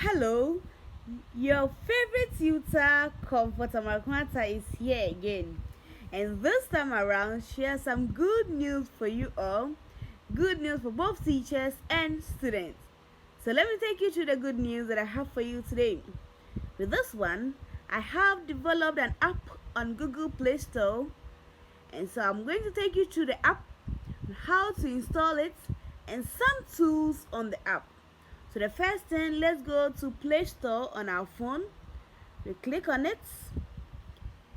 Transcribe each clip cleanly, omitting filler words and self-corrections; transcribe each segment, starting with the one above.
Hello, your favorite tutor, Comfort Amoako-Attah, is here again. And this time around, share some good news for you all. Good news for both teachers and students. So let me take you through the good news that I have for you today. With this one, I have developed an app on Google Play Store. And so I'm going to take you through the app, how to install it, and some tools on the app. So the first thing, let's go to Play Store on our phone. We click on it.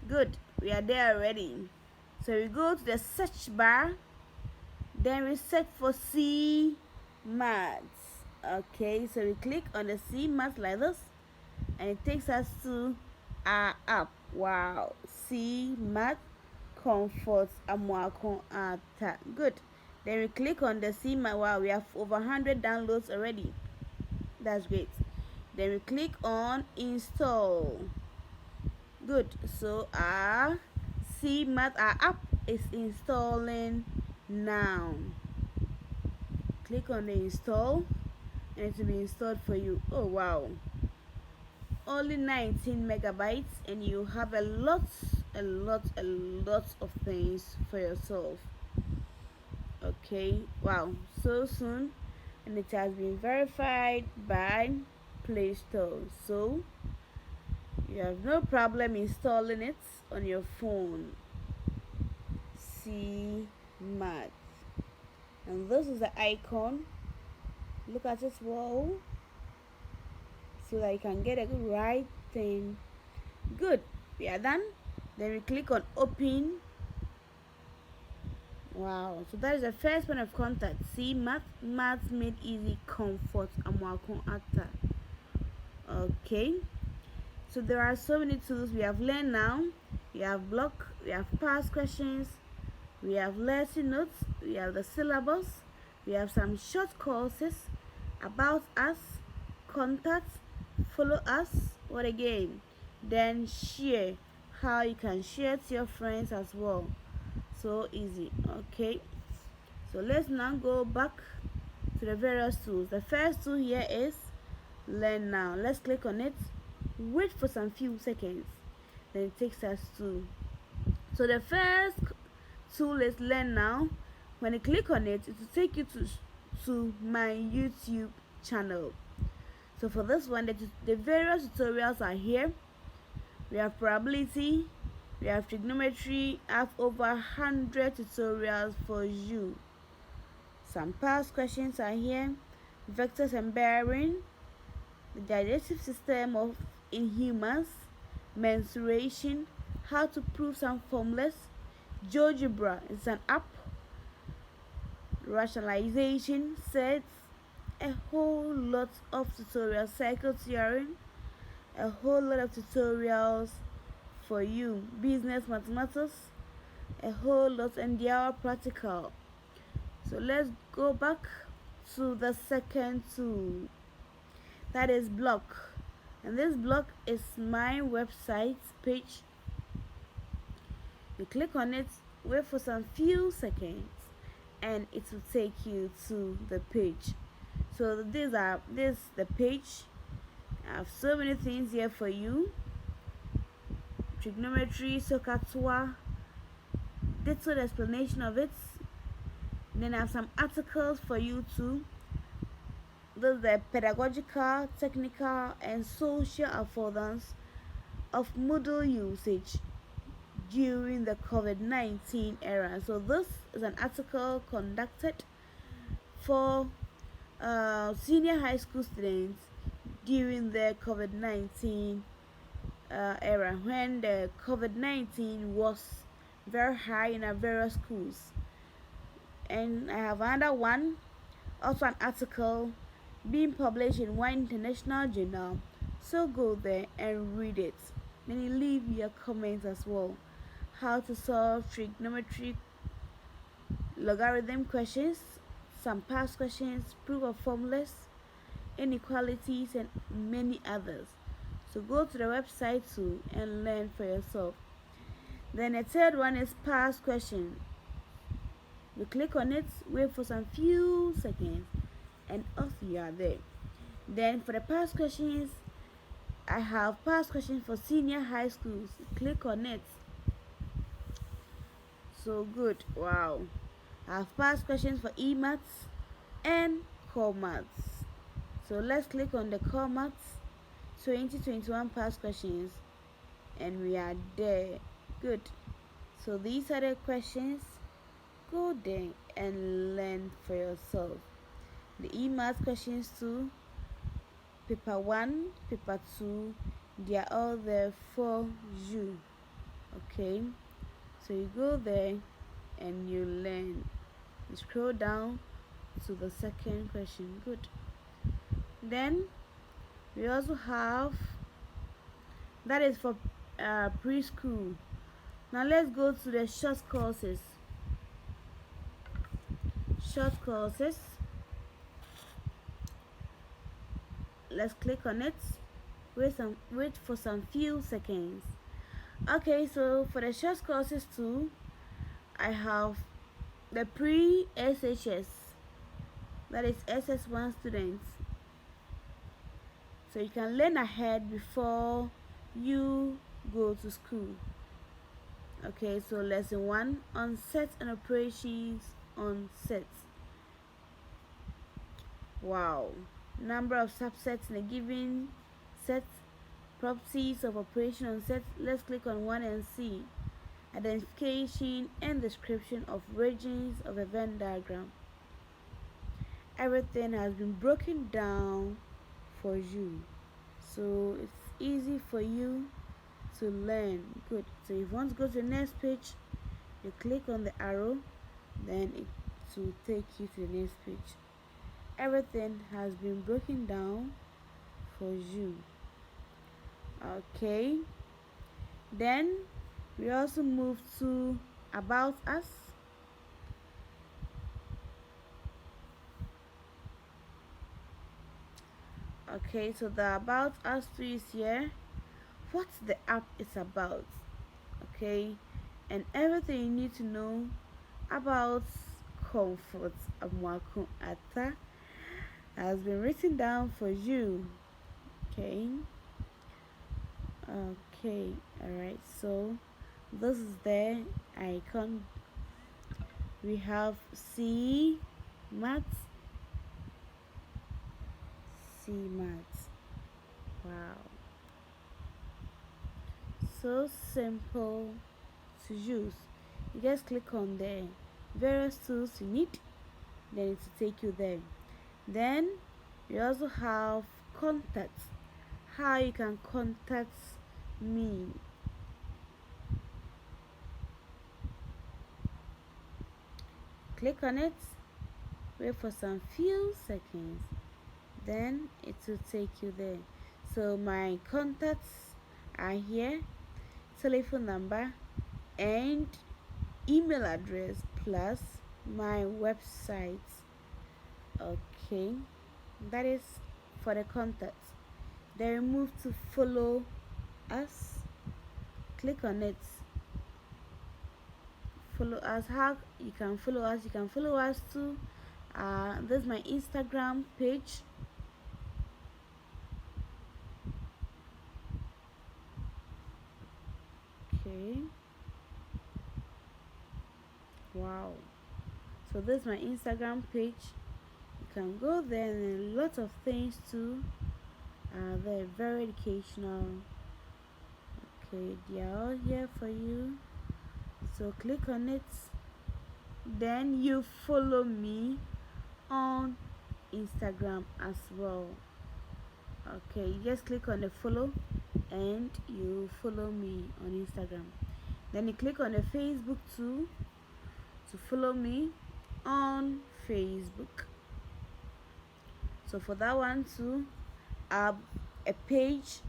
Good, we are there already. So we go to the search bar. Then we search for C Maths. Okay, so we click on the C Maths like this, and it takes us to our app. Wow, C Maths Comfort Amoako-Attah. Good. Then we click on the C Maths. Wow, we have over 100 downloads already. That's great. Then we click on install. Good. So our our app is installing now. Click on the install and it will be installed for you. Oh wow, only 19 megabytes and you have a lot of things for yourself. Okay, wow, so soon, and it has been verified by Play Store, so you have no problem installing it on your phone. C Maths, and this is the icon. Look at it, wow, so that you can get a right thing. Good, we are done. Then we click on open. Wow, so that is the first point of contact. See, maths made easy, Comfort Amoako-Attah. Okay, so there are so many tools we have learned now. We have block, we have past questions, we have lesson notes, we have the syllabus, we have some short courses, about us, contact, follow us, what again? Then share, how you can share to your friends as well. So easy. Okay, so let's now go back to the various tools. The first tool here is learn now. Let's click on it, wait for some few seconds, then it takes us to, so the first tool is learn now. When you click on it, it will take you to my YouTube channel. So for this one, the various tutorials are here. We have probability, we have trigonometry. I have over 100 tutorials for you. Some past questions are here. Vectors and bearing, the digestive system of inhumans, mensuration, how to prove some formulas, GeoGebra is an app, rationalization sets, a whole lot of tutorials, cycle theorem, a whole lot of tutorials for you, business mathematics, a whole lot, and they are practical. So let's go back to the second tool, that is block, and this block is my website page. You click on it, wait for some few seconds, and it will take you to the page. So this the page. I have so many things here for you. Trigonometry, SOHCAHTOA, detailed explanation of it. Then I have some articles for you too. Those are pedagogical, technical, and social affordance of Moodle usage during the COVID-19 era. So this is an article conducted for senior high school students during the COVID-19 era, when the COVID-19 was very high in our various schools. And I have another one, also an article being published in one international journal. So go there and read it. Then you leave your comments as well. How to solve trigonometric logarithm questions, some past questions, proof of formulas, inequalities, and many others. So go to the website too and learn for yourself. Then the third one is past question. You click on it, wait for some few seconds, and off you are there. Then for the past questions, I have past questions for senior high schools. Click on it. So good. Wow. I have past questions for e-maths and core maths. So let's click on the core maths 2021 past questions, and we are there. Good. So these are the questions. Go there and learn for yourself. The e-maths questions too, paper 1, paper 2, they are all there for you. Okay, so you go there and you learn. You scroll down to the second question. Good. Then we also have, that is for preschool. Now let's go to the short courses. Short courses. Let's click on it. Wait for some few seconds. Okay, so for the short courses too, I have the pre-SHS, that is SS1 students. So you can learn ahead before you go to school. Okay, so lesson 1 on sets and operations on sets. Wow. Number of subsets in a given set, properties of operation on sets. Let's click on 1 and see. Identification and description of regions of a Venn diagram. Everything has been broken down for you, so it's easy for you to learn. Good. So if you want to go to the next page, you click on the arrow, then it will take you to the next page. Everything has been broken down for you. Okay, then we also move to about us. Okay, so the about us is here. What the app is about. Okay, and everything you need to know about comfort Amoako-Attah has been written down for you. Okay, alright, so this is the icon. We have C maths. Wow, so simple to use. You just click on the various tools you need, then it will take you there. Then we also have contacts, how you can contact me. Click on it, wait for some few seconds, then it will take you there. So my contacts are here, telephone number and email address plus my website. Okay, that is for the contacts. Then move to follow us. Click on it. Follow us. How you can follow us? You can follow us too. This is my Instagram page. Okay. Wow. So this is my Instagram page. You can go there, and a lot of things too. They're very educational. Okay, they are all here for you. So click on it. Then you follow me on Instagram as well. Okay, you just click on the follow and you follow me on Instagram. Then you click on the Facebook too to follow me on Facebook. So for that one too, I have a page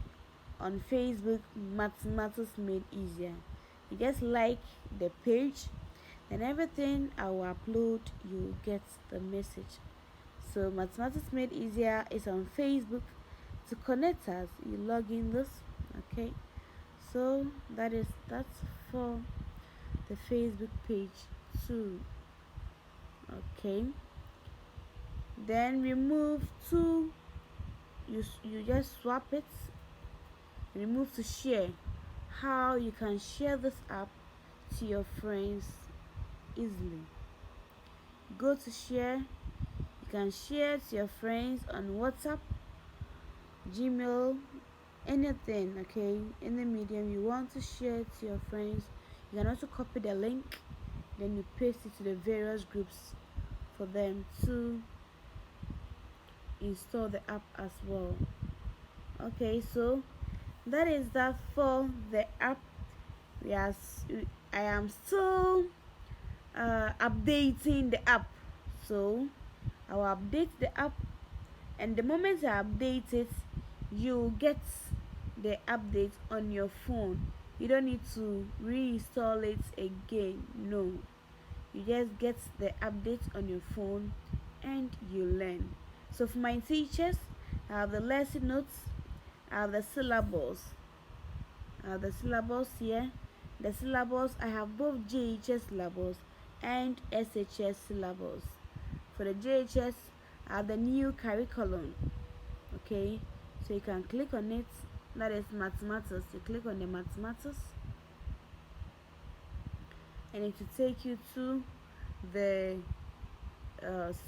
on Facebook, Mathematics Made Easier. You just like the page, and everything I will upload, you get the message. So Mathematics Made Easier is on Facebook. To connect us, you log in this. Okay, so that's for the Facebook page too. Okay, then we move to you just swap it, remove to share. How you can share this app to your friends easily. Go to share. You can share to your friends on WhatsApp, Gmail, anything, okay? Any medium you want to share to your friends. You can also copy the link, then you paste it to the various groups for them to install the app as well. Okay, so that is that for the app. I am still updating the app, so I will update the app, and the moment I update it, you'll get the update on your phone. You don't need to reinstall it again. No, you just get the update on your phone and you learn. So for my teachers, I have the lesson notes, I have the syllabus. The syllabus here. The syllabus, I have both Jhs syllabus and SHS syllabus. For the Jhs, I have the new curriculum. Okay, so you can click on it. That is mathematics. You click on the mathematics, and it will take you to the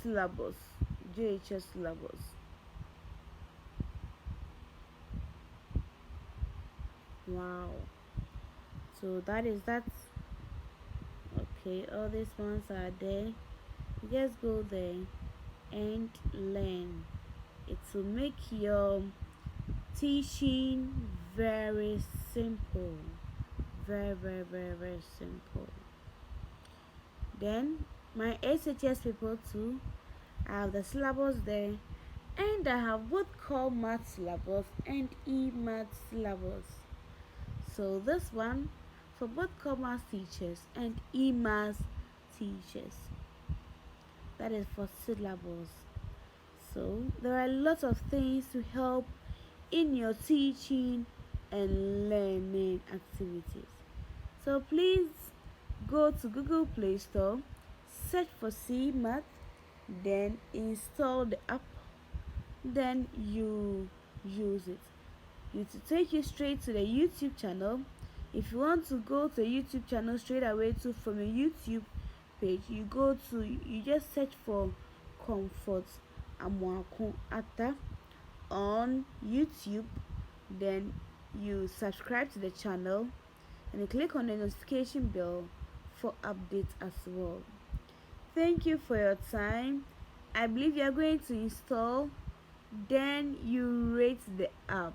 syllabus, Jhs syllabus. Wow. So that is that. Okay, all these ones are there. You just go there and learn. It will make your teaching very simple. Very simple. Then my SHS people too, I have the syllabus there, and I have both core math syllabus and e-math syllabus. So this one for both core math teachers and e-math teachers. That is for syllabus. So there are lots of things to help in your teaching and learning activities. So please go to Google Play Store, search for CMath, then install the app, then you use it. It will take you straight to the YouTube channel. If you want to go to the YouTube channel straight away to from your YouTube page, you just search for Comfort Amoako-Attah on YouTube, then you subscribe to the channel and you click on the notification bell for updates as well. Thank you for your time. I believe you are going to install, then you rate the app.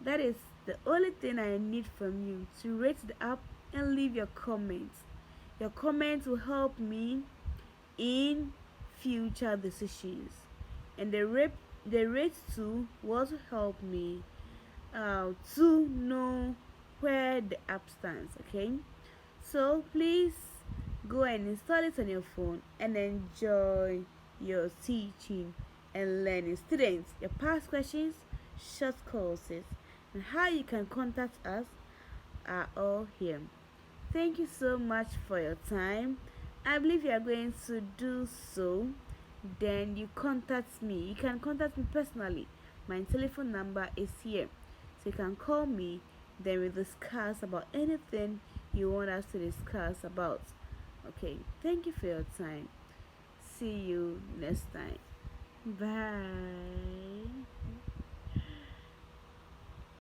That is the only thing I need from you, to rate the app and leave your comments. Your comments will help me in future decisions, and the rate too will help me to know where the app stands. Okay, so please go and install it on your phone and enjoy your teaching and learning. Students, your past questions, short courses, and how you can contact us are all here. Thank you so much for your time. I believe you are going to do so. Then you contact me. You can contact me personally. My telephone number is here, so you can call me. Then we discuss about anything you want us to discuss about. Okay, thank you for your time. See you next time. Bye.